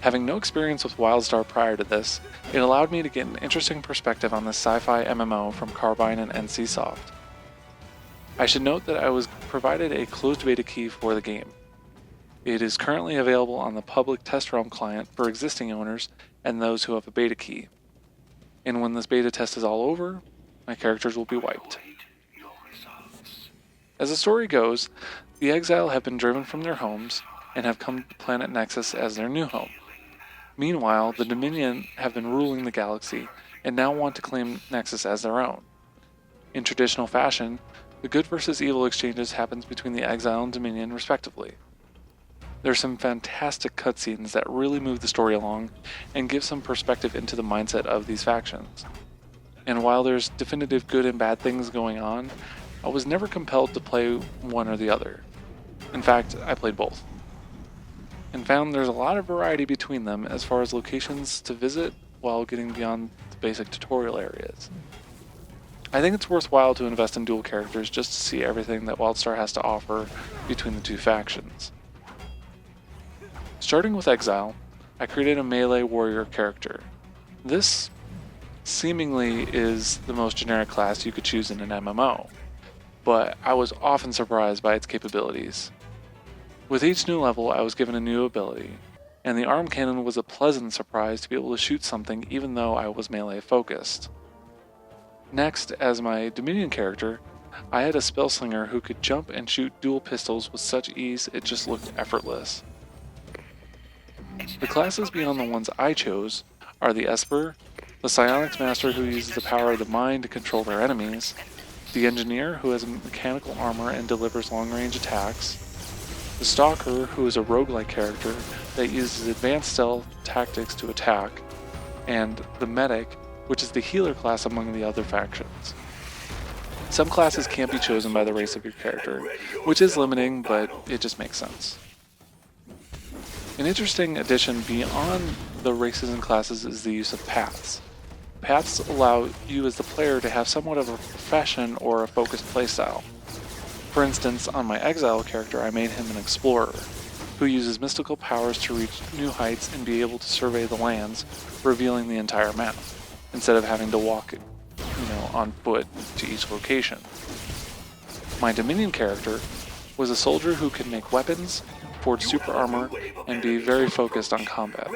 Having no experience with WildStar prior to this, it allowed me to get an interesting perspective on this sci-fi MMO from Carbine and NCSoft. I should note that I was provided a closed beta key for the game. It is currently available on the public test realm client for existing owners and those who have a beta key. And when this beta test is all over, my characters will be wiped. As the story goes, the Exile have been driven from their homes and have come to planet Nexus as their new home. Meanwhile, the Dominion have been ruling the galaxy and now want to claim Nexus as their own. In traditional fashion, the good versus evil exchanges happens between the Exile and Dominion respectively. There's some fantastic cutscenes that really move the story along and give some perspective into the mindset of these factions. And while there's definitive good and bad things going on, I was never compelled to play one or the other. In fact, I played both, and found there's a lot of variety between them as far as locations to visit while getting beyond the basic tutorial areas. I think it's worthwhile to invest in dual characters just to see everything that WildStar has to offer between the two factions. Starting with Exile, I created a melee warrior character. This seemingly is the most generic class you could choose in an MMO, but I was often surprised by its capabilities. With each new level, I was given a new ability, and the arm cannon was a pleasant surprise to be able to shoot something even though I was melee focused. Next, as my Dominion character, I had a spellslinger who could jump and shoot dual pistols with such ease it just looked effortless. The classes beyond the ones I chose are the Esper, the Psionics Master who uses the power of the mind to control their enemies, the Engineer who has mechanical armor and delivers long-range attacks, the Stalker who is a roguelike character that uses advanced stealth tactics to attack, and the Medic, which is the healer class among the other factions. Some classes can't be chosen by the race of your character, which is limiting, but it just makes sense. An interesting addition beyond the races and classes is the use of paths. Paths allow you as the player to have somewhat of a profession or a focused playstyle. For instance, on my Exile character I made him an explorer, who uses mystical powers to reach new heights and be able to survey the lands, revealing the entire map, instead of having to walk on foot to each location. My Dominion character was a soldier who could make weapons, forge super armor, and be very focused on combat.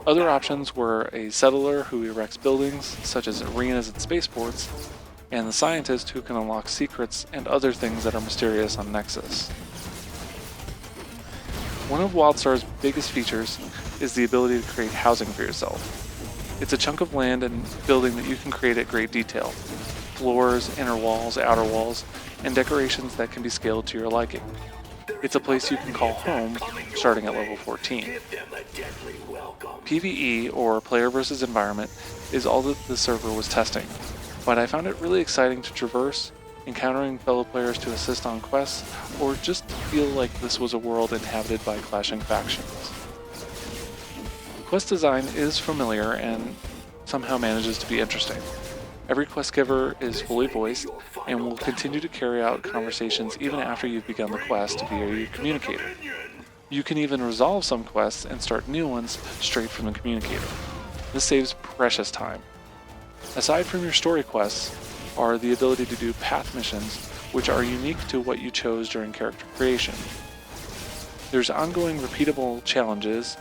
Other options were a settler who erects buildings, such as arenas and spaceports, and the scientist who can unlock secrets and other things that are mysterious on Nexus. One of WildStar's biggest features is the ability to create housing for yourself. It's a chunk of land and building that you can create at great detail. Floors, inner walls, outer walls, and decorations that can be scaled to your liking. It's a place you can call home, starting at level 14. PvE, or player versus environment, is all that the server was testing, but I found it really exciting to traverse, encountering fellow players to assist on quests, or just to feel like this was a world inhabited by clashing factions. Quest design is familiar and somehow manages to be interesting. Every quest giver is fully voiced and will continue to carry out conversations even after you've begun the quest via your communicator. You can even resolve some quests and start new ones straight from the communicator. This saves precious time. Aside from your story quests are the ability to do path missions, which are unique to what you chose during character creation. There's ongoing repeatable challenges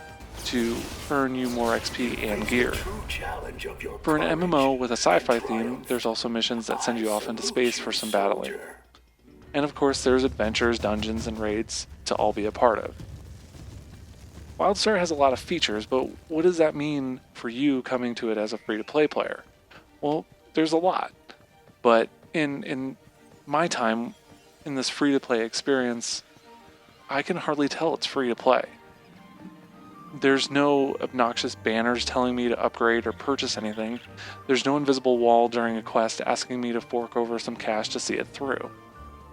to earn you more XP and gear. For an MMO with a sci-fi theme, there's also missions that send you off into space for some battling. And of course there's adventures, dungeons, and raids to all be a part of. WildStar has a lot of features, but what does that mean for you coming to it as a free-to-play player? Well, there's a lot. But in my time in this free-to-play experience, I can hardly tell it's free-to-play. There's no obnoxious banners telling me to upgrade or purchase anything. There's no invisible wall during a quest asking me to fork over some cash to see it through.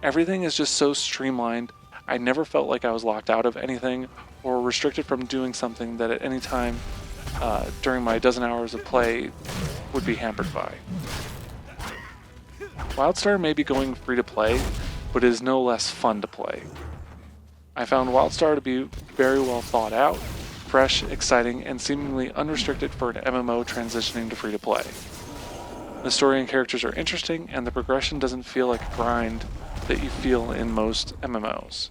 Everything is just so streamlined. I never felt like I was locked out of anything or restricted from doing something that at any time during my dozen hours of play would be hampered by. WildStar may be going free to play, but is no less fun to play. I found WildStar to be very well thought out, fresh, exciting, and seemingly unrestricted for an MMO transitioning to free to play. The story and characters are interesting, and the progression doesn't feel like a grind that you feel in most MMOs.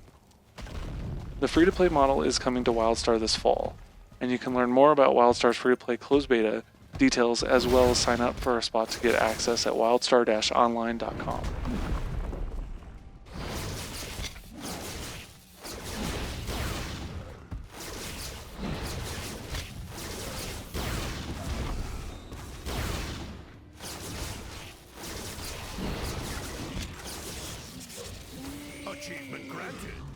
The free to play model is coming to WildStar this fall, and you can learn more about WildStar's free to play closed beta details as well as sign up for a spot to get access at wildstar-online.com. Achievement granted.